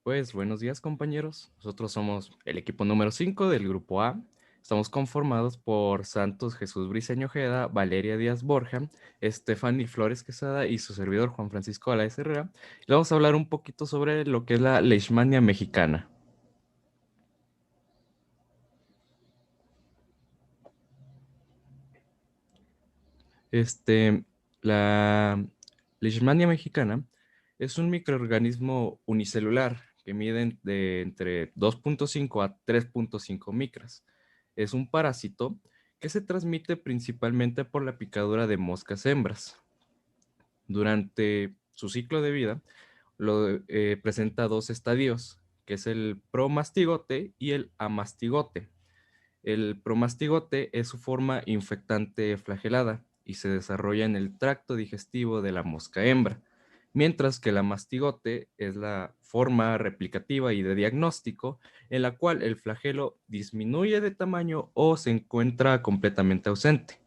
Pues buenos días compañeros, nosotros somos el equipo número 5 del grupo A. Estamos conformados por Santos Jesús Briceño Ojeda, Valeria Díaz Borja, Stephanie Flores Quesada y su servidor Juan Francisco Alaez Herrera. Y vamos a hablar un poquito sobre lo que es la Leishmania mexicana. Este, la Leishmania mexicana es un microorganismo unicelular que mide de entre 2.5 a 3.5 micras. Es un parásito que se transmite principalmente por la picadura de moscas hembras. Durante su ciclo de vida, presenta dos estadios, que es el promastigote y el amastigote. El promastigote es su forma infectante flagelada y se desarrolla en el tracto digestivo de la mosca hembra, mientras que la mastigote es la forma replicativa y de diagnóstico en la cual el flagelo disminuye de tamaño o se encuentra completamente ausente.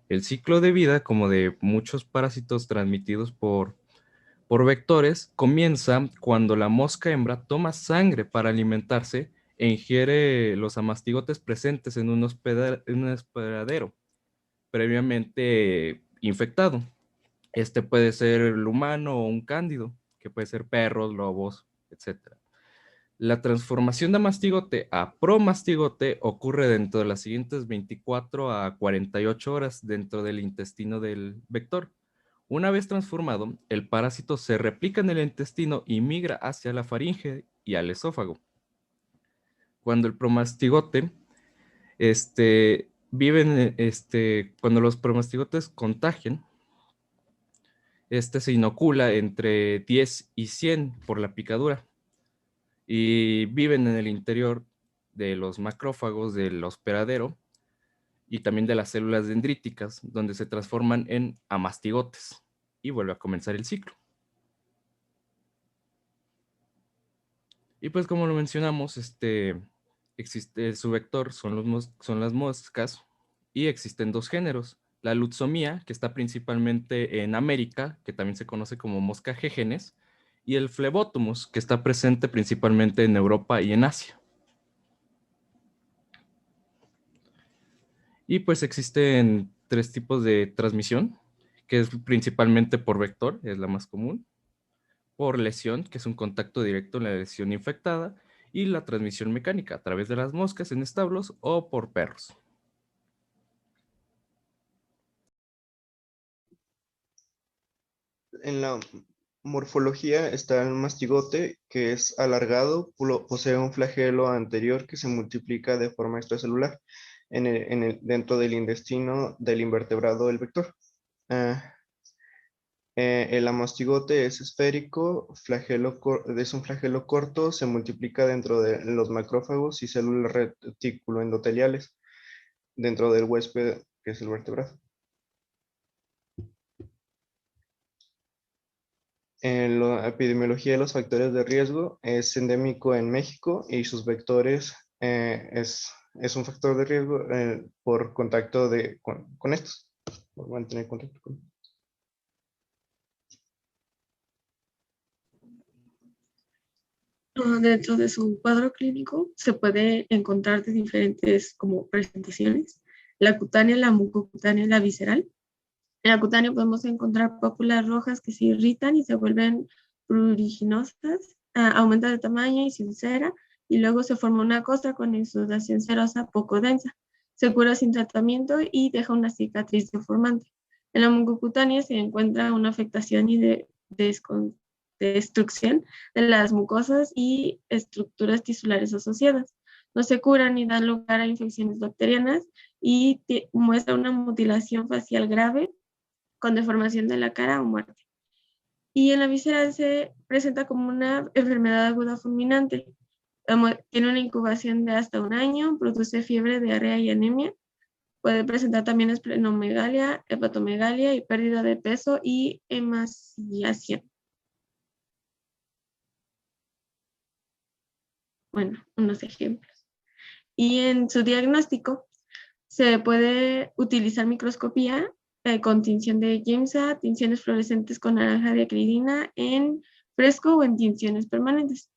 El ciclo de vida, como de muchos parásitos transmitidos por vectores, comienza cuando la mosca hembra toma sangre para alimentarse e ingiere los amastigotes presentes en en un hospedadero previamente infectado. Este puede ser el humano o un cándido, que puede ser perros, lobos, etcétera. La transformación de mastigote a promastigote ocurre dentro de las siguientes 24 a 48 horas dentro del intestino del vector. Una vez transformado, el parásito se replica en el intestino y migra hacia la faringe y al esófago. Cuando el promastigote cuando los promastigotes contagian, se inocula entre 10 y 100 por la picadura y viven en el interior de los macrófagos del hospedadero y también de las células dendríticas, donde se transforman en amastigotes y vuelve a comenzar el ciclo. Y pues como lo mencionamos, existe su vector, son las moscas, y existen dos géneros. La lutzomía, que está principalmente en América, que también se conoce como mosca gégenes, y el Phlebotomus, que está presente principalmente en Europa y en Asia. Y pues existen tres tipos de transmisión, que es principalmente por vector, es la más común, por lesión, que es un contacto directo en la lesión infectada, y la transmisión mecánica a través de las moscas en establos o por perros. En la morfología está el mastigote, que es alargado, posee un flagelo anterior que se multiplica de forma extracelular dentro del intestino del invertebrado del vector. Ah, el amastigote es esférico, es un flagelo corto, se multiplica dentro de los macrófagos y células reticuloendoteliales dentro del huésped, que es el vertebrado. En la epidemiología de los factores de riesgo es endémico en México y sus vectores es un factor de riesgo por contacto con estos, por mantener contacto con. Dentro de su cuadro clínico se puede encontrar de diferentes como presentaciones, la cutánea, la mucocutánea y la visceral. En la cutánea podemos encontrar pápulas rojas que se irritan y se vuelven pruriginosas, aumenta de tamaño y se ulcera, y luego se forma una costra con exudación serosa poco densa. Se cura sin tratamiento y deja una cicatriz deformante. En la mucocutánea se encuentra una afectación y destrucción de las mucosas y estructuras tisulares asociadas. No se curan ni dan lugar a infecciones bacterianas y muestra una mutilación facial grave con deformación de la cara o muerte. Y en la visceral se presenta como una enfermedad aguda fulminante. Tiene una incubación de hasta un año, produce fiebre, diarrea y anemia. Puede presentar también esplenomegalia, hepatomegalia y pérdida de peso y emaciación. Bueno, unos ejemplos. Y en su diagnóstico se puede utilizar microscopía con tinción de Giemsa, tinciones fluorescentes con naranja diacridina en fresco o en tinciones permanentes.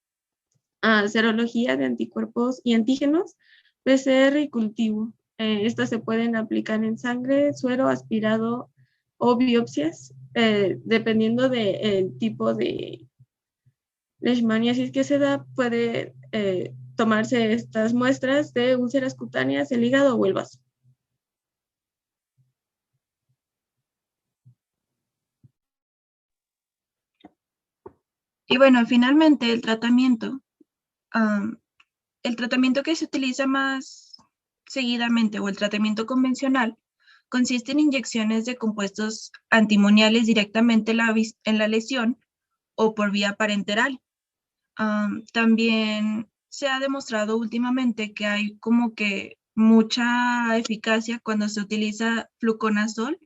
serología de anticuerpos y antígenos, PCR y cultivo. Estas se pueden aplicar en sangre, suero, aspirado o biopsias, dependiendo del tipo de leishmaniasis que se da, puede tomarse estas muestras de úlceras cutáneas, el hígado o el vaso. Y bueno, finalmente el tratamiento que se utiliza más seguidamente o el tratamiento convencional consiste en inyecciones de compuestos antimoniales directamente en la lesión o por vía parenteral. También se ha demostrado últimamente que hay como que mucha eficacia cuando se utiliza fluconazol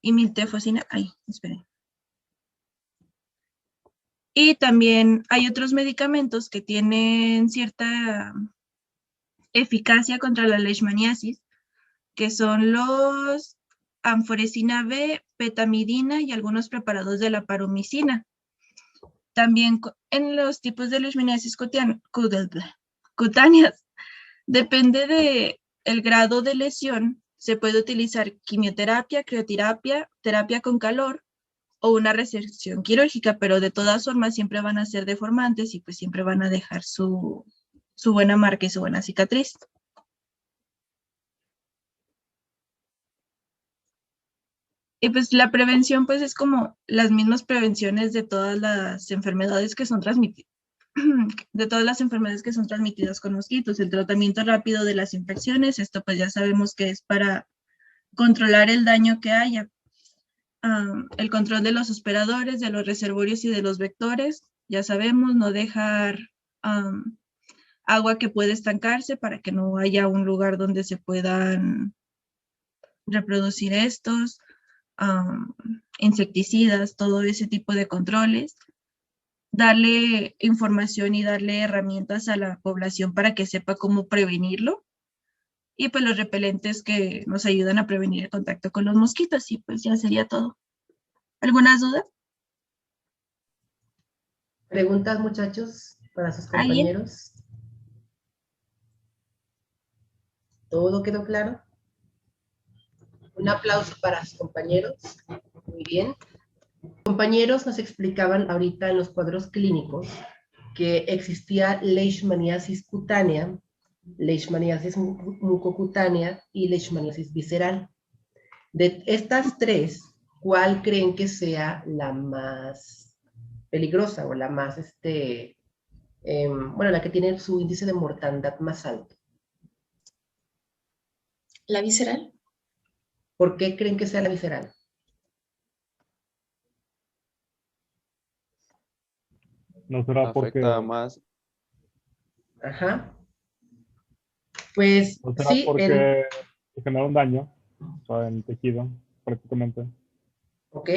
y miltefosina. Esperen. Y también hay otros medicamentos que tienen cierta eficacia contra la leishmaniasis, que son los anforesina B, petamidina y algunos preparados de la paromicina. También en los tipos de leishmaniasis cutáneas, depende del grado de lesión, se puede utilizar quimioterapia, crioterapia, terapia con calor o una resección quirúrgica, pero de todas formas siempre van a ser deformantes y pues siempre van a dejar su buena marca y su buena cicatriz. Y pues la prevención pues es como las mismas prevenciones de todas las enfermedades que son transmitidas, con mosquitos. El tratamiento rápido de las infecciones, esto pues ya sabemos que es para controlar el daño que haya. El control de los hospedadores, de los reservorios y de los vectores, ya sabemos, no dejar agua que puede estancarse para que no haya un lugar donde se puedan reproducir estos, insecticidas, todo ese tipo de controles. Darle información y darle herramientas a la población para que sepa cómo prevenirlo. Y pues los repelentes que nos ayudan a prevenir el contacto con los mosquitos. Y pues ya sería todo. ¿Algunas dudas? ¿Preguntas, muchachos, para sus ¿Alguien? compañeros? ¿Todo quedó claro? Un aplauso para sus compañeros. Muy bien. Compañeros nos explicaban ahorita en los cuadros clínicos que existía leishmaniasis cutánea, leishmaniasis mucocutánea y leishmaniasis visceral. De estas tres, ¿cuál creen que sea la más peligrosa o la más, la que tiene su índice de mortandad más alto? ¿La visceral? ¿Por qué creen que sea la visceral? No será Afecta porque, más. Ajá. Pues no será sí, porque genera un daño, o sea, en el tejido, prácticamente. ok.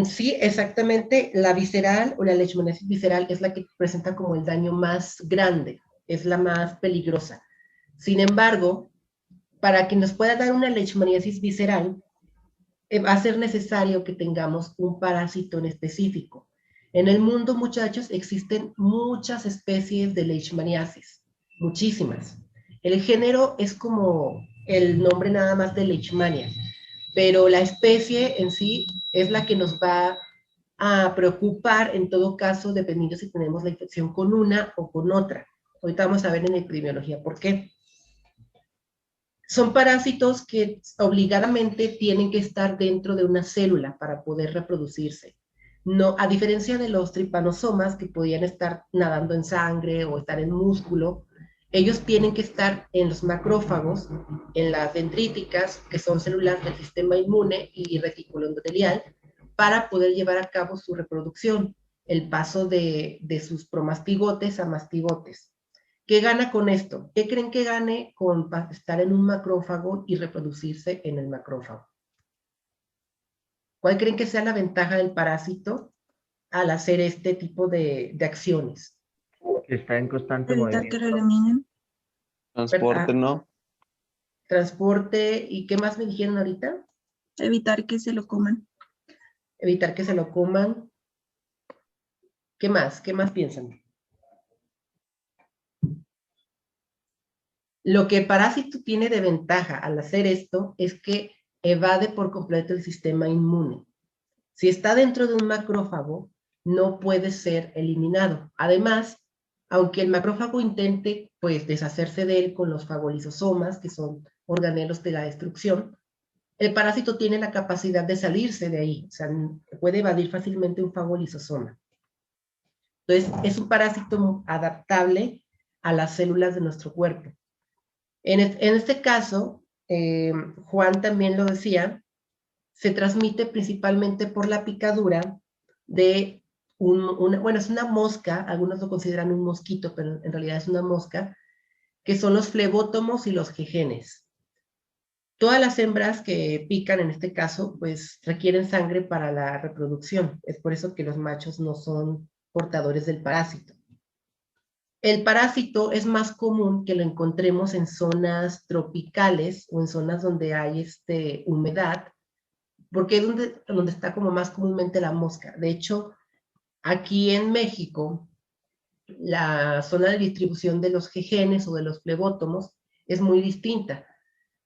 Sí, exactamente. La visceral o la leishmaniasis visceral es la que presenta como el daño más grande, es la más peligrosa. Sin embargo, para que nos pueda dar una leishmaniasis visceral, va a ser necesario que tengamos un parásito en específico. En el mundo, muchachos, existen muchas especies de leishmaniasis, muchísimas. El género es como el nombre nada más de leishmania, pero la especie en sí es la que nos va a preocupar en todo caso, dependiendo si tenemos la infección con una o con otra. Ahorita vamos a ver en epidemiología por qué. Son parásitos que obligadamente tienen que estar dentro de una célula para poder reproducirse. No, a diferencia de los tripanosomas que podían estar nadando en sangre o estar en músculo, ellos tienen que estar en los macrófagos, en las dendríticas, que son células del sistema inmune y retículo endotelial, para poder llevar a cabo su reproducción, el paso de sus promastigotes a mastigotes. ¿Qué gana con esto? ¿Qué creen que gane con estar en un macrófago y reproducirse en el macrófago? ¿Cuál creen que sea la ventaja del parásito al hacer este tipo de acciones? Que está en constante Evitar que movimiento. lo eliminen. Transporte, ¿no? Transporte, ¿y qué más me dijeron ahorita? Evitar que se lo coman. Evitar que se lo coman. ¿Qué más? ¿Qué más piensan? Lo que el parásito tiene de ventaja al hacer esto es que evade por completo el sistema inmune. Si está dentro de un macrófago, no puede ser eliminado. Además, aunque el macrófago intente pues, deshacerse de él con los fagolisosomas, que son organelos de la destrucción, el parásito tiene la capacidad de salirse de ahí, o sea, puede evadir fácilmente un fagolisosoma. Entonces, es un parásito adaptable a las células de nuestro cuerpo. En este caso, Juan también lo decía, se transmite principalmente por la picadura de bueno, es una mosca, algunos lo consideran un mosquito, pero en realidad es una mosca, que son los flebótomos y los jejenes. Todas las hembras que pican, en este caso, pues requieren sangre para la reproducción. Es por eso que los machos no son portadores del parásito. El parásito es más común que lo encontremos en zonas tropicales o en zonas donde hay humedad, porque es donde está como más comúnmente la mosca. De hecho, aquí en México, la zona de distribución de los jejenes o de los flebótomos es muy distinta.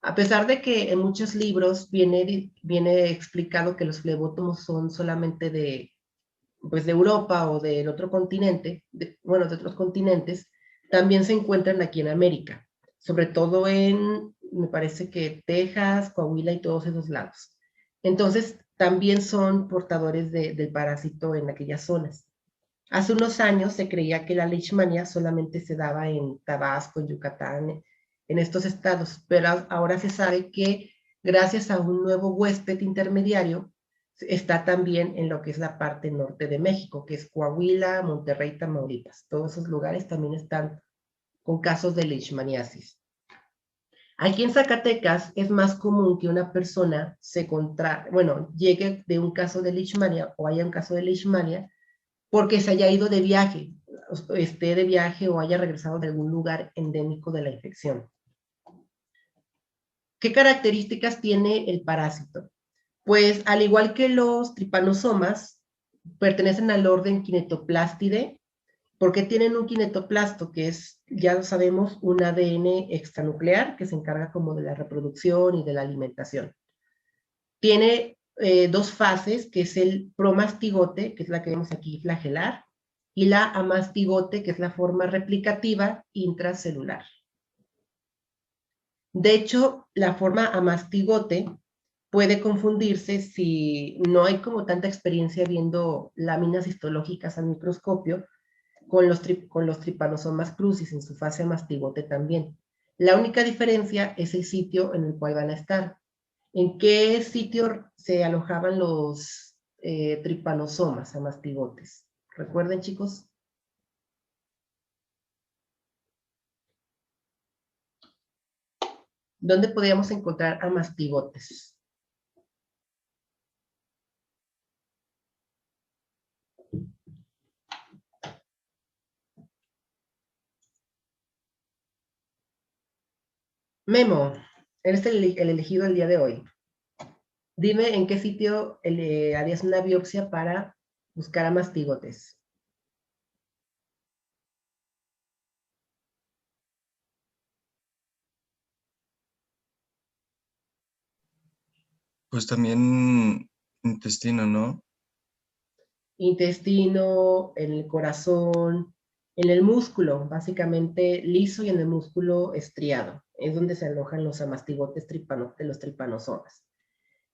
A pesar de que en muchos libros viene explicado que los flebótomos son solamente de Europa o del otro continente, de otros continentes, también se encuentran aquí en América, sobre todo me parece que Texas, Coahuila y todos esos lados. Entonces, también son portadores del parásito en aquellas zonas. Hace unos años se creía que la leishmania solamente se daba en Tabasco, en Yucatán, en estos estados, pero ahora se sabe que gracias a un nuevo huésped intermediario, está también en lo que es la parte norte de México, que es Coahuila, Monterrey, Tamaulipas. Todos esos lugares también están con casos de leishmaniasis. Aquí en Zacatecas es más común que una persona llegue de un caso de leishmania o haya un caso de leishmania porque se haya ido de viaje, esté de viaje o haya regresado de algún lugar endémico de la infección. ¿Qué características tiene el parásito? Pues al igual que los tripanosomas, pertenecen al orden Kinetoplastidae, porque tienen un kinetoplasto, que es, ya lo sabemos, un ADN extranuclear que se encarga como de la reproducción y de la alimentación. Tiene dos fases, que es el promastigote, que es la que vemos aquí flagelar, y la amastigote, que es la forma replicativa intracelular. De hecho, la forma amastigote puede confundirse si no hay como tanta experiencia viendo láminas histológicas al microscopio con los trypanosomas crucis en su fase amastigote también. La única diferencia es el sitio en el cual van a estar. ¿En qué sitio se alojaban los tripanosomas amastigotes? ¿Recuerden, chicos? ¿Dónde podíamos encontrar amastigotes? Memo, eres el elegido el día de hoy. Dime en qué sitio harías una biopsia para buscar amastigotes. Pues también intestino, ¿no? Intestino, en el corazón, en el músculo, básicamente liso, y en el músculo estriado. Es donde se alojan los amastigotes de los tripanosomas.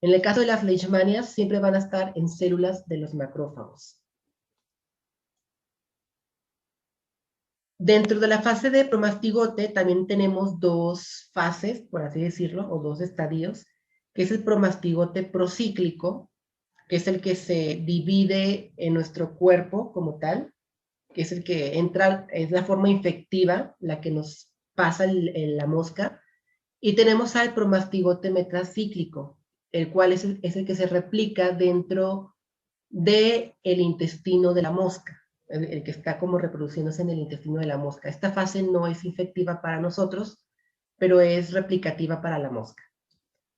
En el caso de las leishmanias, siempre van a estar en células de los macrófagos. Dentro de la fase de promastigote también tenemos dos fases, por así decirlo, o dos estadios, que es el promastigote procíclico, que es el que se divide en nuestro cuerpo como tal, que es el que entra, es la forma infectiva, la que nos pasa en la mosca, y tenemos al promastigote metracíclico, el cual es el que se replica dentro del intestino de la mosca, el que está como reproduciéndose en el intestino de la mosca. Esta fase no es infectiva para nosotros, pero es replicativa para la mosca.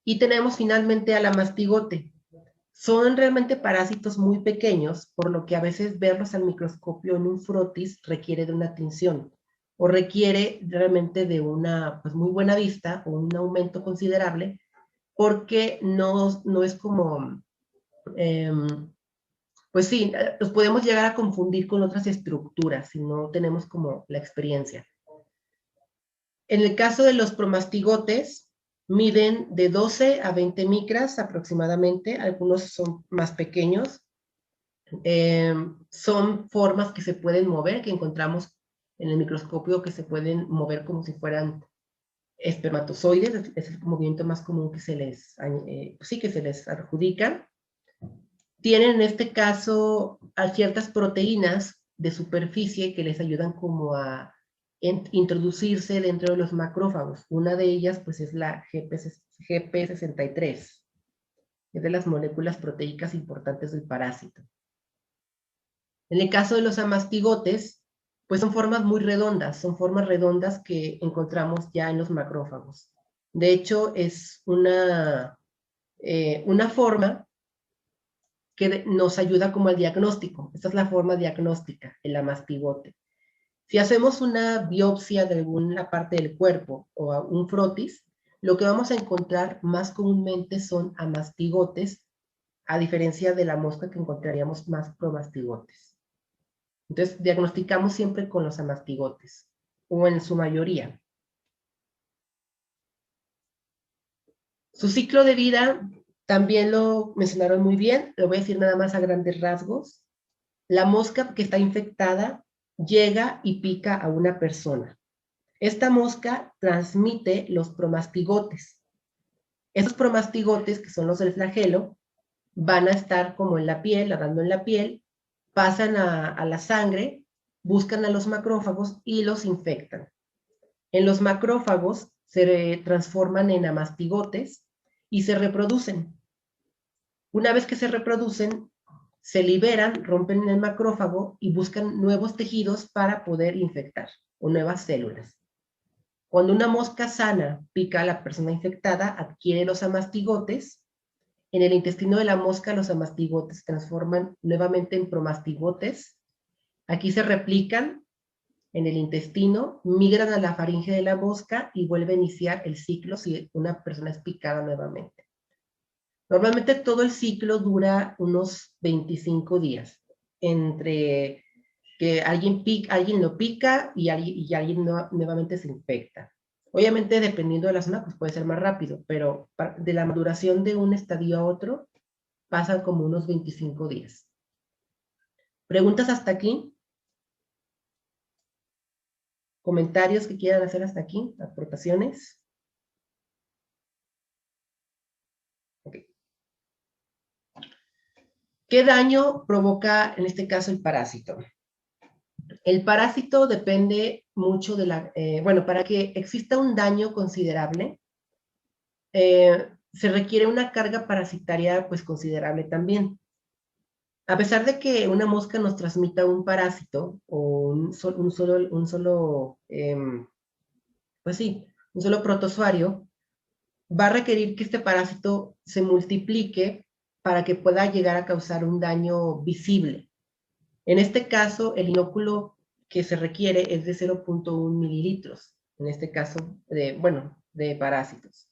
Y tenemos finalmente al amastigote. Son realmente parásitos muy pequeños, por lo que a veces verlos al microscopio en un frotis requiere de una tinción. o requiere realmente de una pues, muy buena vista o un aumento considerable, porque no es como, pues sí, los podemos llegar a confundir con otras estructuras si no tenemos como la experiencia. En el caso de los promastigotes, miden de 12 a 20 micras aproximadamente, algunos son más pequeños. Son formas que se pueden mover, que encontramos en el microscopio, que se pueden mover como si fueran espermatozoides, es el movimiento más común que se les, sí, que se les adjudica. Tienen en este caso a ciertas proteínas de superficie que les ayudan como a introducirse dentro de los macrófagos. Una de ellas pues es la GP63, es de las moléculas proteicas importantes del parásito. En el caso de los amastigotes, pues son formas muy redondas, son formas redondas que encontramos ya en los macrófagos. De hecho, es una forma que nos ayuda como al diagnóstico. Esta es la forma diagnóstica, el amastigote. Si hacemos una biopsia de alguna parte del cuerpo o un frotis, lo que vamos a encontrar más comúnmente son amastigotes, a diferencia de la mosca que encontraríamos más promastigotes. Entonces, diagnosticamos siempre con los amastigotes, o en su mayoría. Su ciclo de vida también lo mencionaron muy bien, lo voy a decir nada más a grandes rasgos. La mosca que está infectada llega y pica a una persona. Esta mosca transmite los promastigotes. Esos promastigotes, que son los del flagelo, van a estar como en la piel, nadando en la piel, pasan a la sangre, buscan a los macrófagos y los infectan. En los macrófagos se transforman en amastigotes y se reproducen. Una vez que se reproducen, se liberan, rompen el macrófago y buscan nuevos tejidos para poder infectar, o nuevas células. Cuando una mosca sana pica a la persona infectada, adquiere los amastigotes. En el intestino de la mosca, los amastigotes se transforman nuevamente en promastigotes. Aquí se replican en el intestino, migran a la faringe de la mosca y vuelve a iniciar el ciclo si una persona es picada nuevamente. Normalmente todo el ciclo dura unos 25 días, entre que alguien lo pica y alguien nuevamente se infecta. Obviamente, dependiendo de la zona, pues puede ser más rápido, pero de la maduración de un estadio a otro, pasan como unos 25 días. ¿Preguntas hasta aquí? ¿Comentarios que quieran hacer hasta aquí? ¿Aportaciones? Ok. ¿Qué daño provoca, en este caso, el parásito? El parásito depende mucho de la... bueno, para que exista un daño considerable, se requiere una carga parasitaria pues considerable también. A pesar de que una mosca nos transmita un parásito o un solo protozoario, va a requerir que este parásito se multiplique para que pueda llegar a causar un daño visible. En este caso, el inóculo que se requiere es de 0.1 mililitros, en este caso, de parásitos,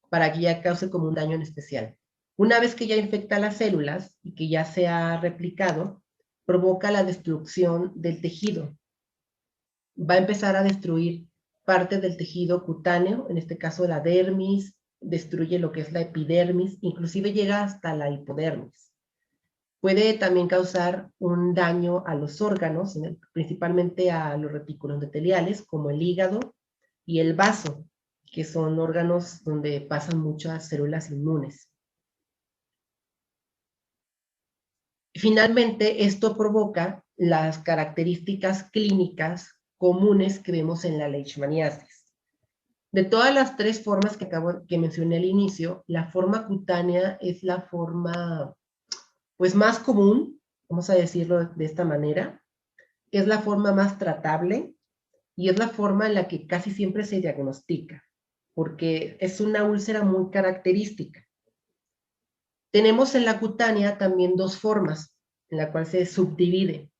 para que ya cause como un daño en especial. Una vez que ya infecta las células y que ya se ha replicado, provoca la destrucción del tejido. Va a empezar a destruir parte del tejido cutáneo, en este caso la dermis, destruye lo que es la epidermis, inclusive llega hasta la hipodermis. Puede también causar un daño a los órganos, principalmente a los retículos endoteliales, como el hígado y el vaso, que son órganos donde pasan muchas células inmunes. Finalmente, esto provoca las características clínicas comunes que vemos en la leishmaniasis. De todas las tres formas que mencioné al inicio, la forma cutánea es la forma pues más común, vamos a decirlo de esta manera, es la forma más tratable y es la forma en la que casi siempre se diagnostica, porque es una úlcera muy característica. Tenemos en la cutánea también dos formas, en la cual se subdivide.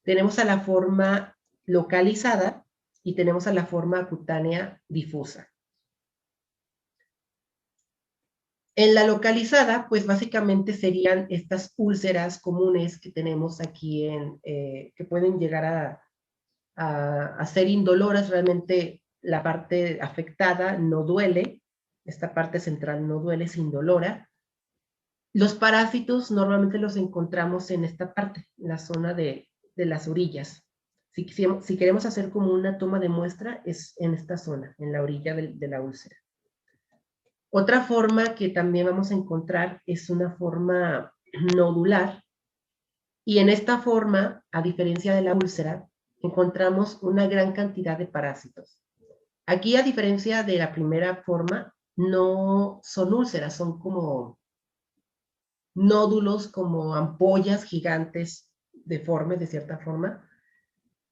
Tenemos a la forma localizada y tenemos a la forma cutánea difusa. En la localizada, pues básicamente serían estas úlceras comunes que tenemos aquí, que pueden llegar a ser indoloras. Realmente la parte afectada no duele, esta parte central no duele, es indolora. Los parásitos normalmente los encontramos en esta parte, en la zona de las orillas. Si queremos hacer como una toma de muestra, es en esta zona, en la orilla de la úlcera. Otra forma que también vamos a encontrar es una forma nodular, y en esta forma, a diferencia de la úlcera, encontramos una gran cantidad de parásitos. Aquí, a diferencia de la primera forma, no son úlceras, son como nódulos, como ampollas gigantes deformes de cierta forma,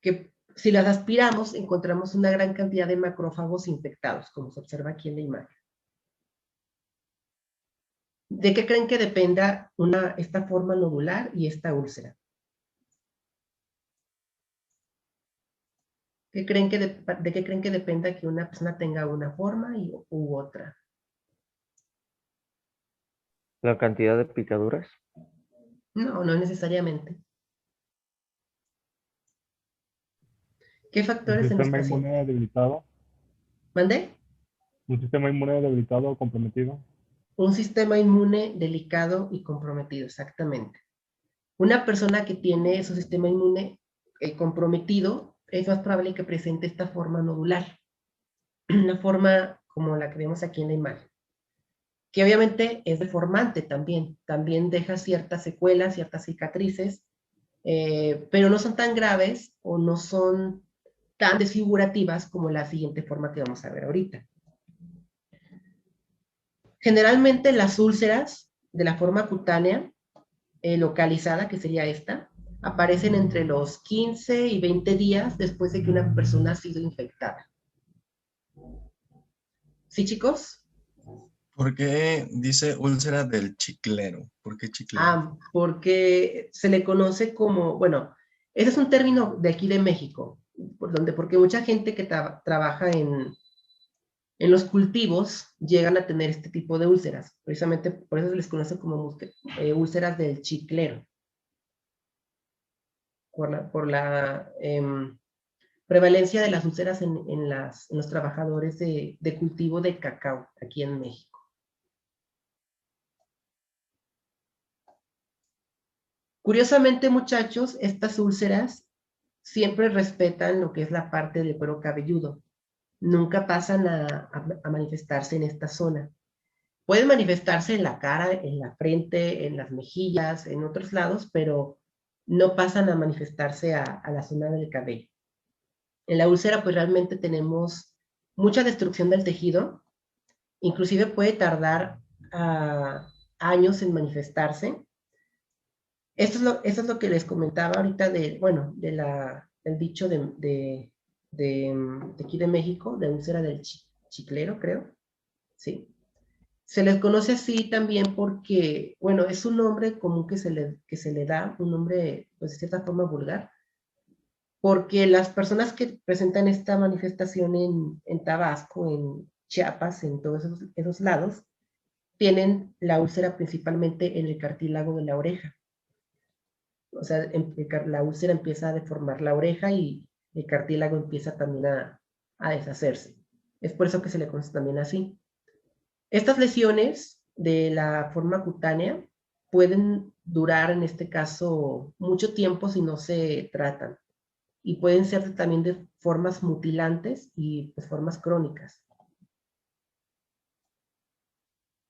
que si las aspiramos encontramos una gran cantidad de macrófagos infectados, como se observa aquí en la imagen. ¿De qué creen que dependa esta forma nodular y esta úlcera? ¿De qué creen que dependa que una persona tenga una forma u otra? La cantidad de picaduras. No, no necesariamente. ¿Qué factores en los ¿Un sistema pacientes? inmune debilitado? ¿Mande? ¿Un sistema inmune debilitado o comprometido? Un sistema inmune delicado y comprometido, exactamente. Una persona que tiene su sistema inmune comprometido es más probable que presente esta forma nodular, una forma como la que vemos aquí en la imagen, que obviamente es deformante también deja ciertas secuelas, ciertas cicatrices, pero no son tan graves o no son tan desfigurativas como la siguiente forma que vamos a ver ahorita. Generalmente las úlceras de la forma cutánea localizada, que sería esta, aparecen entre los 15 y 20 días después de que una persona ha sido infectada. ¿Sí, chicos? ¿Por qué dice úlcera del chiclero? ¿Por qué chiclero? Porque se le conoce como, bueno, ese es un término de aquí de México, porque mucha gente que trabaja en los cultivos llegan a tener este tipo de úlceras. Precisamente por eso se les conoce como úlceras del chiclero. Por la prevalencia de las úlceras en los trabajadores de cultivo de cacao aquí en México. Curiosamente, muchachos, estas úlceras siempre respetan lo que es la parte del cuero cabelludo. Nunca pasan a manifestarse en esta zona. Pueden manifestarse en la cara, en la frente, en las mejillas, en otros lados, pero no pasan a manifestarse a la zona del cabello. En la úlcera, pues realmente tenemos mucha destrucción del tejido, inclusive puede tardar años en manifestarse. Eso es lo que les comentaba ahorita del dicho de aquí de México, de úlcera del chiclero, creo. Sí. Se les conoce así también porque, bueno, es un nombre común que se le da, un nombre, pues, de cierta forma vulgar, porque las personas que presentan esta manifestación en Tabasco, en Chiapas, en todos esos lados, tienen la úlcera principalmente en el cartílago de la oreja. O sea, la úlcera empieza a deformar la oreja y el cartílago empieza también a deshacerse. Es por eso que se le conoce también así. Estas lesiones de la forma cutánea pueden durar, en este caso, mucho tiempo si no se tratan. Y pueden ser también de formas mutilantes y pues, formas crónicas.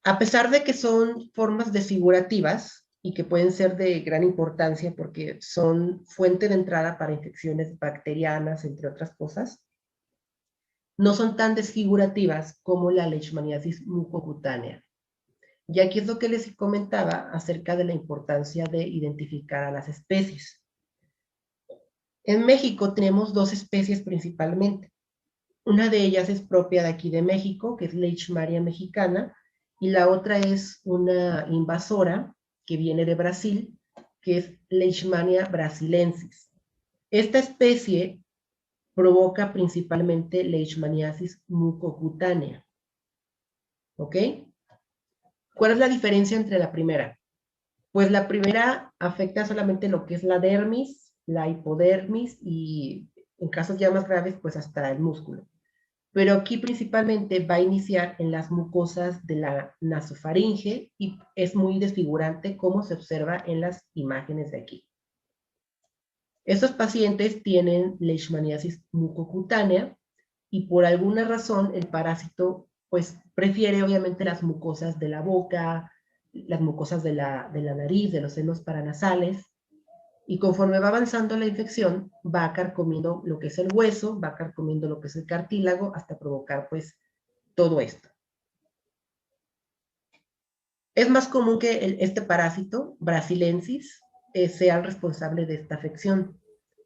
A pesar de que son formas desfigurativas y que pueden ser de gran importancia porque son fuente de entrada para infecciones bacterianas, entre otras cosas, no son tan desfigurativas como la leishmaniasis mucocutánea. Y aquí es lo que les comentaba acerca de la importancia de identificar a las especies. En México tenemos dos especies principalmente. Una de ellas es propia de aquí de México, que es Leishmania mexicana, y la otra es una invasora que viene de Brasil, que es Leishmania brasilensis. Esta especie provoca principalmente leishmaniasis mucocutánea. ¿Ok? ¿Cuál es la diferencia entre la primera? Pues la primera afecta solamente lo que es la dermis, la hipodermis y en casos ya más graves, pues hasta el músculo. Pero aquí principalmente va a iniciar en las mucosas de la nasofaringe y es muy desfigurante como se observa en las imágenes de aquí. Estos pacientes tienen leishmaniasis mucocutánea y por alguna razón el parásito pues prefiere obviamente las mucosas de la boca, las mucosas de la nariz, de los senos paranasales, y conforme va avanzando la infección, va carcomiendo lo que es el hueso, va carcomiendo lo que es el cartílago, hasta provocar pues todo esto. Es más común que este parásito, Brasilensis, sea el responsable de esta afección.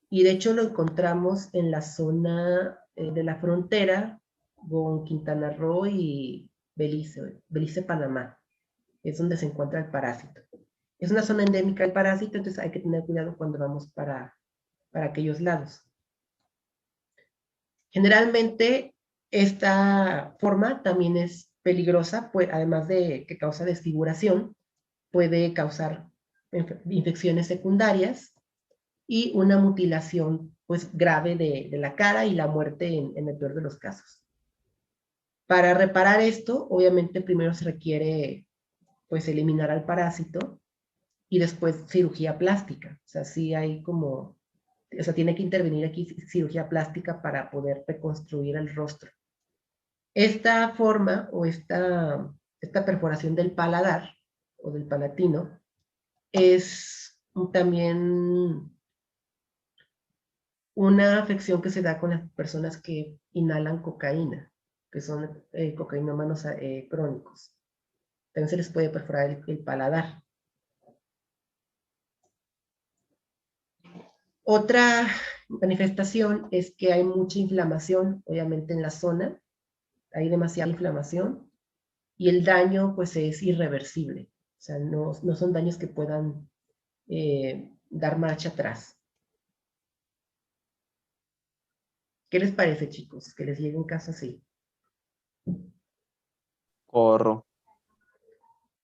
Y de hecho lo encontramos en la zona de la frontera con Quintana Roo y Belice, Panamá. Es donde se encuentra el parásito. Es una zona endémica del parásito, entonces hay que tener cuidado cuando vamos para aquellos lados. Generalmente esta forma también es peligrosa, pues, además de que causa desfiguración, puede causar infecciones secundarias y una mutilación pues, grave de la cara y la muerte en el peor de los casos. Para reparar esto, obviamente primero se requiere pues, eliminar al parásito y después cirugía plástica. O sea, sí hay como, o sea, tiene que intervenir aquí cirugía plástica para poder reconstruir el rostro. Esta forma o esta perforación del paladar o del palatino es también una afección que se da con las personas que inhalan cocaína, que son cocainómanos crónicos. También se les puede perforar el paladar. Otra manifestación es que hay mucha inflamación, obviamente, en la zona. Hay demasiada inflamación y el daño, pues, es irreversible. O sea, no son daños que puedan dar marcha atrás. ¿Qué les parece, chicos? Que les llegue un caso así. Corro.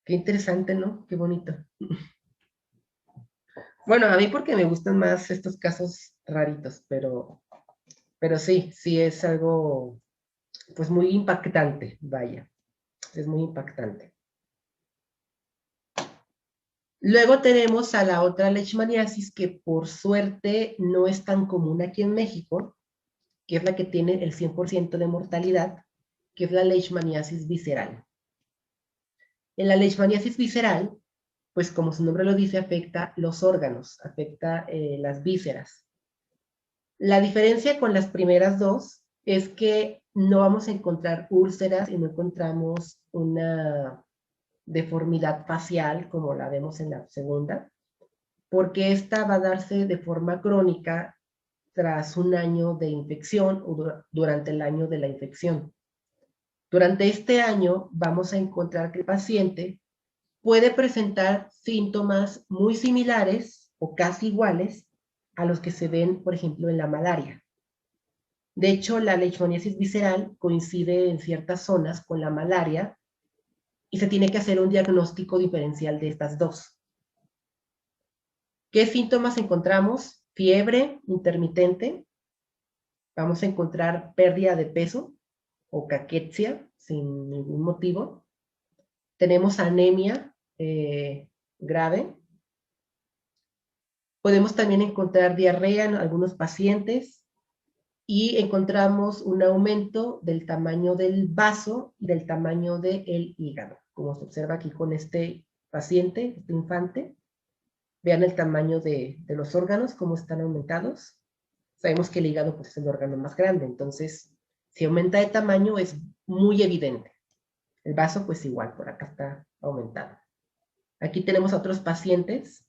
Qué interesante, ¿no? Qué bonito. Bueno, a mí porque me gustan más estos casos raritos, pero sí es algo, pues muy impactante, vaya. Es muy impactante. Luego tenemos a la otra leishmaniasis que por suerte no es tan común aquí en México, que es la que tiene el 100% de mortalidad, que es la leishmaniasis visceral. En la leishmaniasis visceral, pues como su nombre lo dice, afecta los órganos, afecta las vísceras. La diferencia con las primeras dos es que no vamos a encontrar úlceras y no encontramos una deformidad facial como la vemos en la segunda, porque esta va a darse de forma crónica tras un año de infección o durante el año de la infección. Durante este año vamos a encontrar que el paciente puede presentar síntomas muy similares o casi iguales a los que se ven, por ejemplo, en la malaria. De hecho, la leishmaniasis visceral coincide en ciertas zonas con la malaria y se tiene que hacer un diagnóstico diferencial de estas dos. ¿Qué síntomas encontramos? Fiebre intermitente. Vamos a encontrar pérdida de peso o caquexia sin ningún motivo. Tenemos anemia grave. Podemos también encontrar diarrea en algunos pacientes y encontramos un aumento del tamaño del vaso y del tamaño del hígado, como se observa aquí con este paciente, este infante. Vean el tamaño de los órganos, cómo están aumentados. Sabemos que el hígado pues, es el órgano más grande, entonces si aumenta de tamaño es muy evidente. El vaso pues igual, por acá está aumentado. Aquí tenemos a otros pacientes.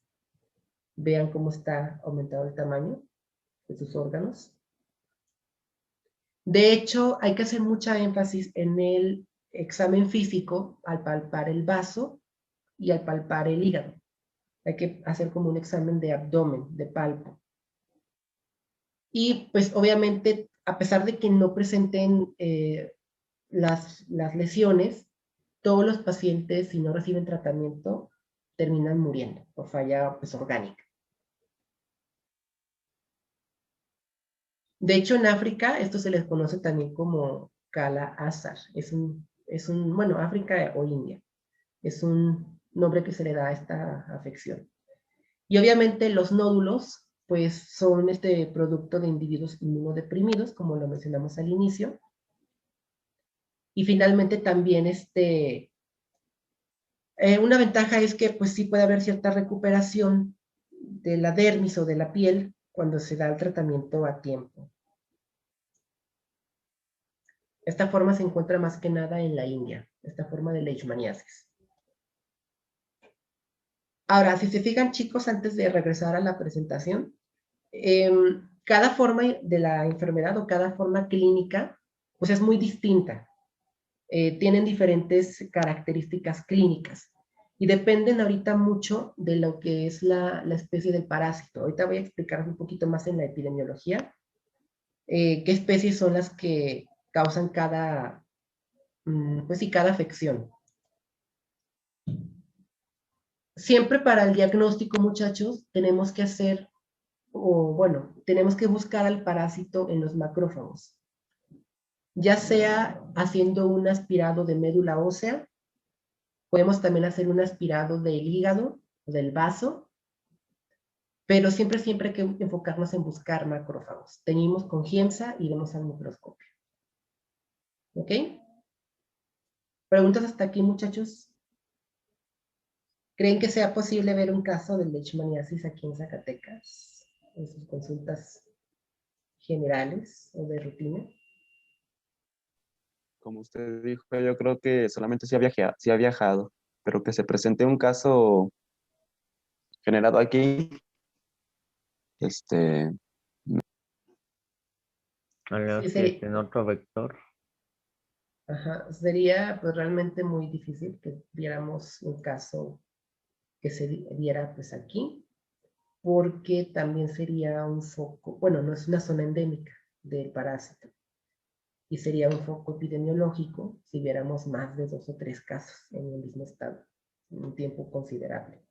Vean cómo está aumentado el tamaño de sus órganos. De hecho, hay que hacer mucha énfasis en el examen físico al palpar el vaso y al palpar el hígado. Hay que hacer como un examen de abdomen, de palpo. Y pues obviamente, a pesar de que no presenten las lesiones, todos los pacientes, si no reciben tratamiento, terminan muriendo por falla pues, orgánica. De hecho, en África, esto se les conoce también como Kala Azar. Bueno, África o India. Es un nombre que se le da a esta afección. Y obviamente los nódulos, pues son este producto de individuos inmunodeprimidos, como lo mencionamos al inicio. Y finalmente también una ventaja es que pues sí puede haber cierta recuperación de la dermis o de la piel cuando se da el tratamiento a tiempo. Esta forma se encuentra más que nada en la India, esta forma de leishmaniasis. Ahora, si se fijan, chicos, antes de regresar a la presentación, cada forma de la enfermedad o cada forma clínica, pues es muy distinta. Tienen diferentes características clínicas y dependen ahorita mucho de lo que es la especie del parásito. Ahorita voy a explicar un poquito más en la epidemiología qué especies son las que causan cada afección. Siempre para el diagnóstico, muchachos, tenemos que tenemos que buscar al parásito en los macrófagos, ya sea haciendo un aspirado de médula ósea, podemos también hacer un aspirado del hígado, del vaso, pero siempre hay que enfocarnos en buscar macrófagos. Teñimos con Giemsa y vemos al microscopio. ¿Ok? ¿Preguntas hasta aquí, muchachos? ¿Creen que sea posible ver un caso de leishmaniasis aquí en Zacatecas? En sus consultas generales o de rutina. Como usted dijo, yo creo que solamente sí ha viajado, pero que se presente un caso generado aquí, A menos que esté en otro vector. Ajá, sería pues realmente muy difícil que viéramos un caso que se diera pues aquí, porque también sería un foco, bueno, no es una zona endémica del parásito, y sería un foco epidemiológico si viéramos más de 2 o 3 casos en el mismo estado, en un tiempo considerable.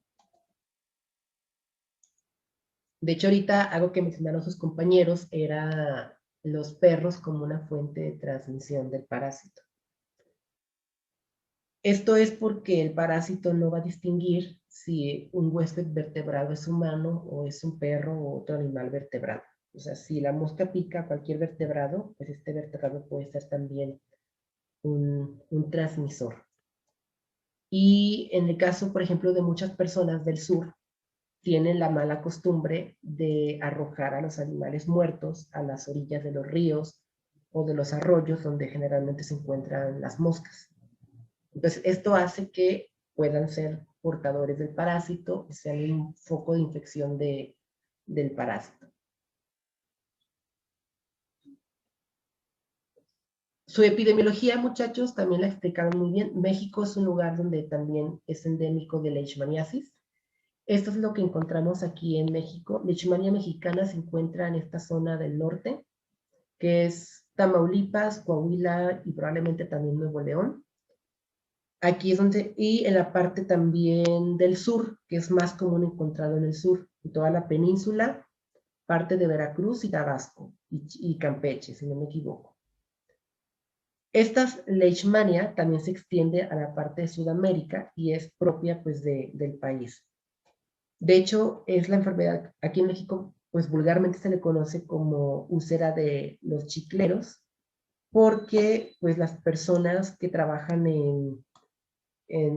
De hecho, ahorita algo que mencionaron sus compañeros era los perros como una fuente de transmisión del parásito. Esto es porque el parásito no va a distinguir si un huésped vertebrado es humano o es un perro o otro animal vertebrado. O sea, si la mosca pica a cualquier vertebrado, pues este vertebrado puede ser también un transmisor. Y en el caso, por ejemplo, de muchas personas del sur, tienen la mala costumbre de arrojar a los animales muertos a las orillas de los ríos o de los arroyos donde generalmente se encuentran las moscas. Entonces, esto hace que puedan ser portadores del parásito y sean un foco de infección del parásito. Su epidemiología, muchachos, también la explicaron muy bien. México es un lugar donde también es endémico de leishmaniasis. Esto es lo que encontramos aquí en México. Leishmania mexicana se encuentra en esta zona del norte, que es Tamaulipas, Coahuila y probablemente también Nuevo León. Aquí es donde, y en la parte también del sur, que es más común encontrarlo en el sur, en toda la península, parte de Veracruz y Tabasco, y Campeche, si no me equivoco. Esta leishmania también se extiende a la parte de Sudamérica y es propia pues del país. De hecho, es la enfermedad, aquí en México, pues vulgarmente se le conoce como úlcera de los chicleros, porque pues las personas que trabajan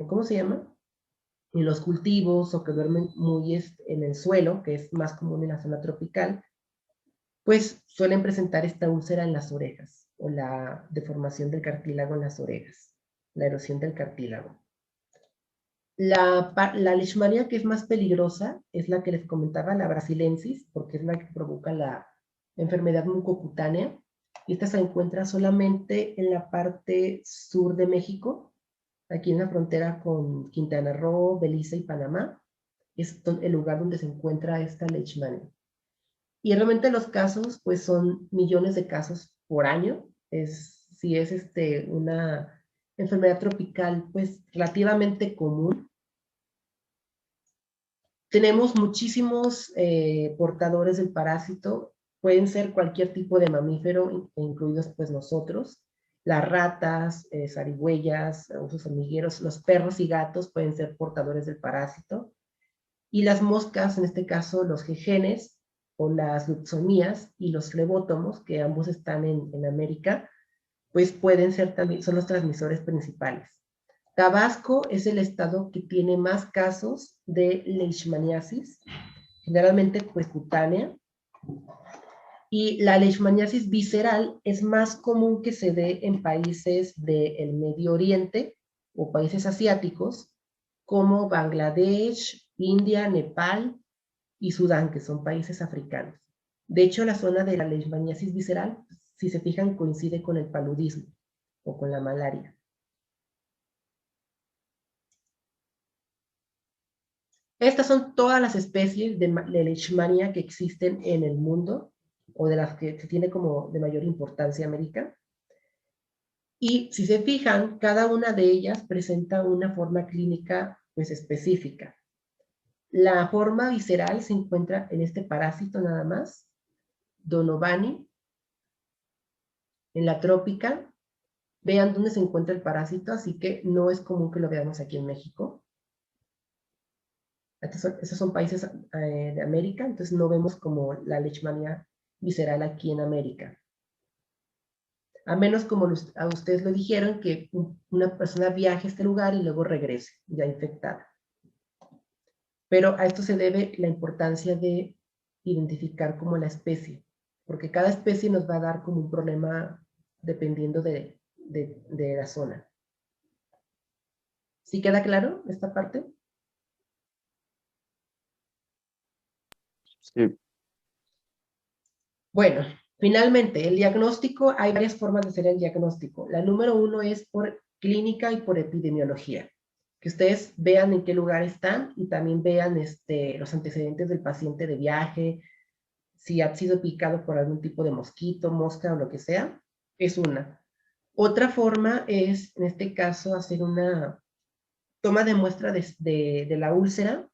¿cómo se llama? En los cultivos o que duermen muy en el suelo, que es más común en la zona tropical, pues suelen presentar esta úlcera en las orejas o la deformación del cartílago en las orejas, la erosión del cartílago. La leishmania que es más peligrosa es la que les comentaba, la brasilensis, porque es la que provoca la enfermedad mucocutánea. Y esta se encuentra solamente en la parte sur de México, aquí en la frontera con Quintana Roo, Belice y Panamá. Es el lugar donde se encuentra esta leishmania. Y realmente los casos, pues son millones de casos por año. Si es una enfermedad tropical, pues relativamente común. Tenemos muchísimos portadores del parásito. Pueden ser cualquier tipo de mamífero, incluidos pues nosotros. Las ratas, zarigüeyas, osos hormigueros, los perros y gatos pueden ser portadores del parásito. Y las moscas, en este caso los jejenes o las luxomías y los flebótomos, que ambos están en América, pues pueden ser también, son los transmisores principales. Tabasco es el estado que tiene más casos de leishmaniasis, generalmente pues cutánea, y la leishmaniasis visceral es más común que se dé en países del Medio Oriente o países asiáticos, como Bangladesh, India, Nepal y Sudán, que son países africanos. De hecho, la zona de la leishmaniasis visceral, si se fijan, coincide con el paludismo o con la malaria. Estas son todas las especies de leishmania que existen en el mundo, o de las que se tiene como de mayor importancia América. Y si se fijan, cada una de ellas presenta una forma clínica pues específica. La forma visceral se encuentra en este parásito nada más, Donovani, en la trópica. Vean dónde se encuentra el parásito, así que no es común que lo veamos aquí en México. Estos son países de América, entonces no vemos como la leishmania visceral aquí en América. A menos, como a ustedes lo dijeron, que una persona viaje a este lugar y luego regrese ya infectada. Pero a esto se debe la importancia de identificar como la especie, porque cada especie nos va a dar como un problema dependiendo de la zona. ¿Sí queda claro esta parte? Sí. Bueno, finalmente, el diagnóstico, hay varias formas de hacer el diagnóstico. La número 1 es por clínica y por epidemiología. Que ustedes vean en qué lugar están y también vean los antecedentes del paciente de viaje, si ha sido picado por algún tipo de mosquito, mosca o lo que sea, es una. Otra forma es, en este caso, hacer una toma de muestra de la úlcera,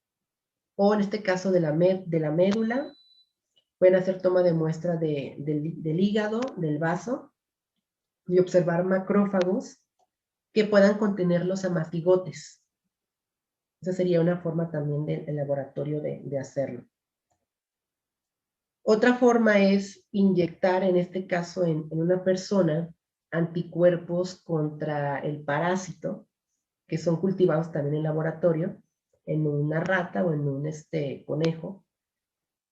o en este caso de la médula. Pueden hacer toma de muestra del hígado, del vaso, y observar macrófagos que puedan contener los amatigotes. Esa sería una forma también del laboratorio de hacerlo. Otra forma es inyectar, en este caso en una persona, anticuerpos contra el parásito, que son cultivados también en laboratorio, en una rata o en un conejo.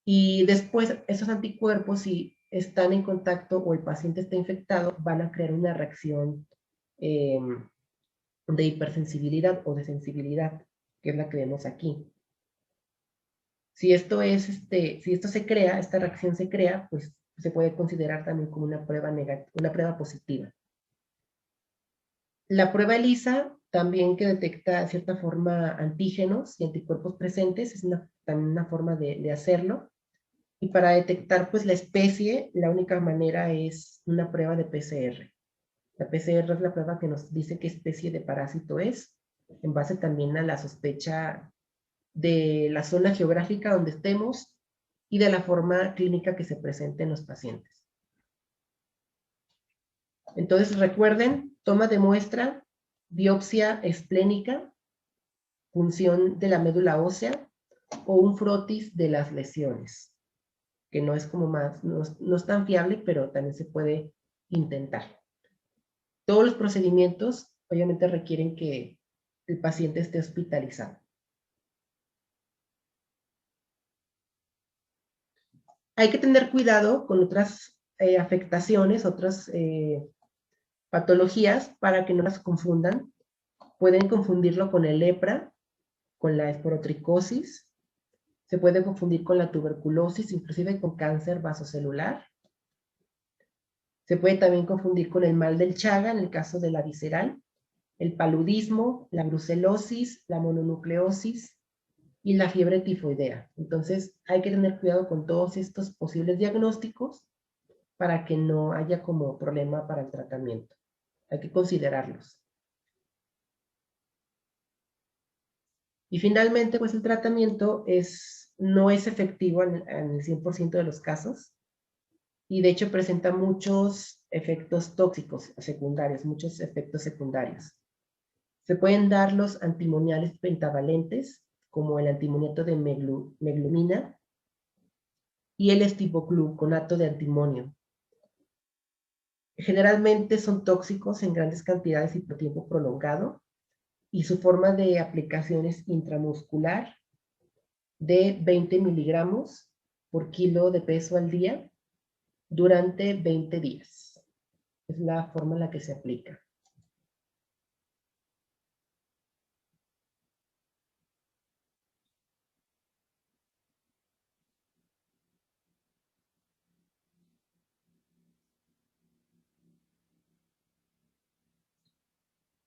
Y después esos anticuerpos, si están en contacto o el paciente está infectado, van a crear una reacción de hipersensibilidad o de sensibilidad, que es la que vemos aquí. Si esto se crea, esta reacción se crea, pues se puede considerar también como una prueba positiva. La prueba ELISA, también, que detecta de cierta forma antígenos y anticuerpos presentes, es también una forma de hacerlo. Y para detectar pues la especie, la única manera es una prueba de PCR. La PCR es la prueba que nos dice qué especie de parásito es, en base también a la sospecha de la zona geográfica donde estemos y de la forma clínica que se presente en los pacientes. Entonces recuerden, toma de muestra, biopsia esplénica, punción de la médula ósea o un frotis de las lesiones, que no es como no es tan fiable, pero también se puede intentar. Todos los procedimientos obviamente requieren que el paciente esté hospitalizado. Hay que tener cuidado con otras afectaciones, otras patologías, para que no las confundan. Pueden confundirlo con el lepra, con la esporotricosis, se puede confundir con la tuberculosis, inclusive con cáncer vasocelular. Se puede también confundir con el mal del Chaga, en el caso de la visceral, el paludismo, la brucelosis, la mononucleosis, y la fiebre tifoidea. Entonces hay que tener cuidado con todos estos posibles diagnósticos para que no haya como problema para el tratamiento. Hay que considerarlos. Y finalmente, pues el tratamiento no es efectivo en el 100% de los casos y de hecho presenta muchos efectos tóxicos secundarios, muchos efectos secundarios. Se pueden dar los antimoniales pentavalentes, como el antimoniato de meglumina y el estibogluconato de antimonio. Generalmente son tóxicos en grandes cantidades y por tiempo prolongado, y su forma de aplicación es intramuscular de 20 miligramos por kilo de peso al día durante 20 días. Es la forma en la que se aplica.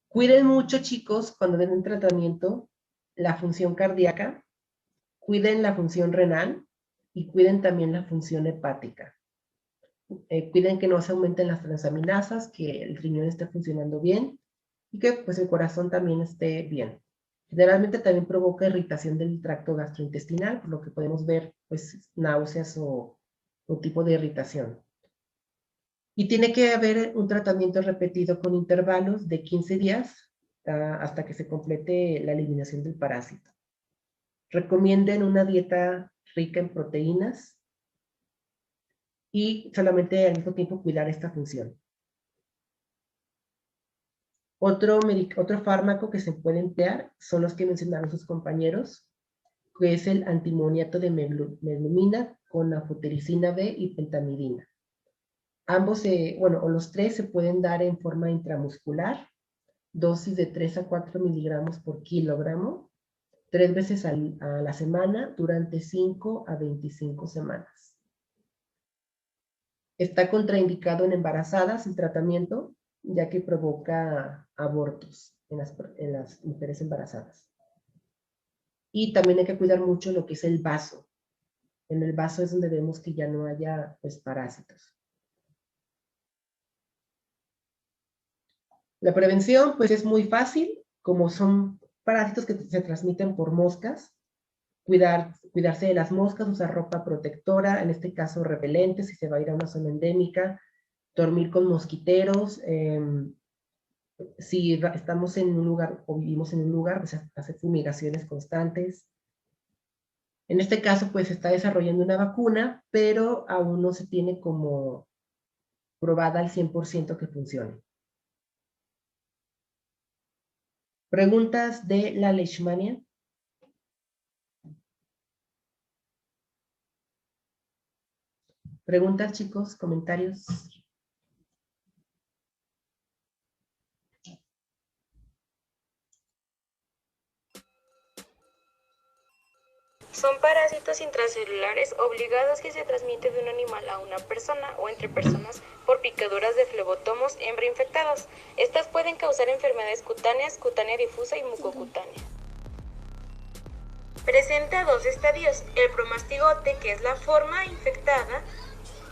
Cuiden mucho, chicos, cuando den un tratamiento, la función cardíaca, cuiden la función renal y cuiden también la función hepática. Cuiden que no se aumenten las transaminasas, que el riñón esté funcionando bien y que pues el corazón también esté bien. Generalmente también provoca irritación del tracto gastrointestinal, por lo que podemos ver pues náuseas o un tipo de irritación. Y tiene que haber un tratamiento repetido con intervalos de 15 días hasta que se complete la eliminación del parásito. Recomienden una dieta rica en proteínas y solamente al mismo tiempo cuidar esta función. Otro fármaco que se puede emplear son los que mencionaron sus compañeros, que es el antimoniato de meglumina con anfotericina B y pentamidina. Ambos, o los tres se pueden dar en forma intramuscular, dosis de 3 a 4 miligramos por kilogramo, 3 veces a la semana durante 5 a 25 semanas. Está contraindicado en embarazadas el tratamiento, ya que provoca abortos en las mujeres embarazadas. Y también hay que cuidar mucho lo que es el vaso. En el vaso es donde vemos que ya no haya pues, parásitos. La prevención pues es muy fácil, como son parásitos que se transmiten por moscas, cuidarse de las moscas, usar ropa protectora, en este caso repelente si se va a ir a una zona endémica, dormir con mosquiteros, si estamos en un lugar o vivimos en un lugar, pues hacer fumigaciones constantes. En este caso pues se está desarrollando una vacuna, pero aún no se tiene como probada al 100% que funcione. ¿Preguntas de la leishmania? ¿Preguntas, chicos? ¿Comentarios? Son parásitos intracelulares obligados que se transmiten de un animal a una persona o entre personas por picaduras de flebotomos hembra-infectados. Estas pueden causar enfermedades cutáneas, cutánea difusa y mucocutánea. Presenta dos estadios, el promastigote, que es la forma infectada,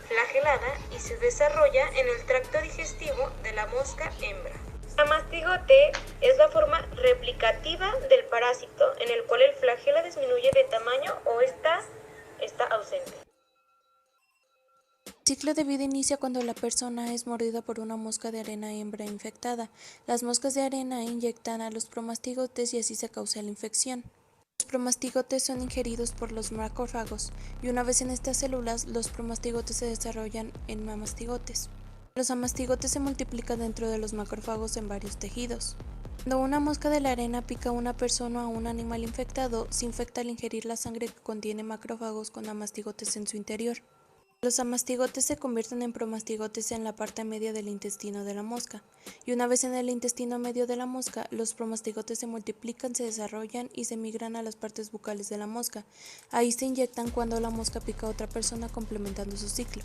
flagelada, y se desarrolla en el tracto digestivo de la mosca hembra. La mastigote es la forma replicativa del parásito, en el cual el flagelo disminuye de tamaño o está ausente. El ciclo de vida inicia cuando la persona es mordida por una mosca de arena hembra infectada. Las moscas de arena inyectan a los promastigotes y así se causa la infección. Los promastigotes son ingeridos por los macrófagos y una vez en estas células, los promastigotes se desarrollan en amastigotes. Los amastigotes se multiplican dentro de los macrófagos en varios tejidos. Cuando una mosca de la arena pica a una persona o a un animal infectado, se infecta al ingerir la sangre que contiene macrófagos con amastigotes en su interior. Los amastigotes se convierten en promastigotes en la parte media del intestino de la mosca, y una vez en el intestino medio de la mosca, los promastigotes se multiplican, se desarrollan y se migran a las partes bucales de la mosca. Ahí se inyectan cuando la mosca pica a otra persona, complementando su ciclo.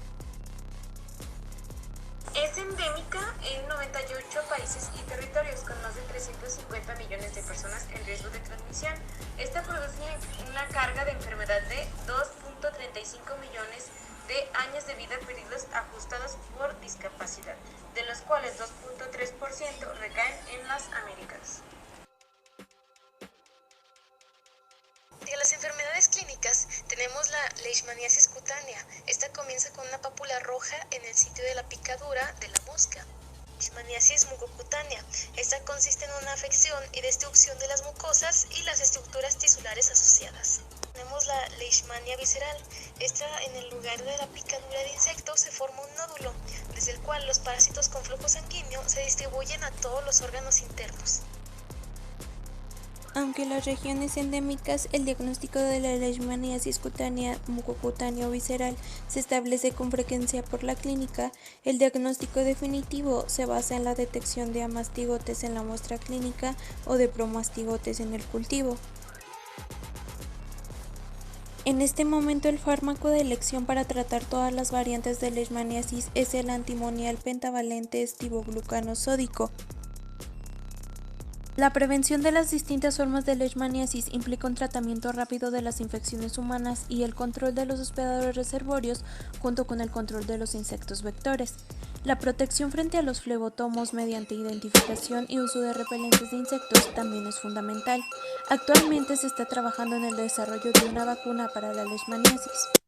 Es endémica en 48 países y territorios, con más de 350 millones de personas en riesgo de transmisión. Esta produce una carga de enfermedad de 2.35 millones de años de vida perdidos ajustados por discapacidad, de los cuales 2.3% recaen en las Américas. De las enfermedades clínicas tenemos la leishmaniasis cutánea. Esta comienza con una pápula roja en el sitio de la picadura de la mosca. Leishmaniasis mucocutánea. Esta consiste en una afección y destrucción de las mucosas y las estructuras tisulares asociadas. Tenemos la leishmania visceral. Esta, en el lugar de la picadura de insectos, se forma un nódulo, desde el cual los parásitos con flujo sanguíneo se distribuyen a todos los órganos internos. Aunque en las regiones endémicas el diagnóstico de la leishmaniasis cutánea, mucocutánea o visceral se establece con frecuencia por la clínica, el diagnóstico definitivo se basa en la detección de amastigotes en la muestra clínica o de promastigotes en el cultivo. En este momento el fármaco de elección para tratar todas las variantes de leishmaniasis es el antimonial pentavalente estivoglucano sódico. La prevención de las distintas formas de leishmaniasis implica un tratamiento rápido de las infecciones humanas y el control de los hospedadores reservorios junto con el control de los insectos vectores. La protección frente a los flebotomos mediante identificación y uso de repelentes de insectos también es fundamental. Actualmente se está trabajando en el desarrollo de una vacuna para la leishmaniasis.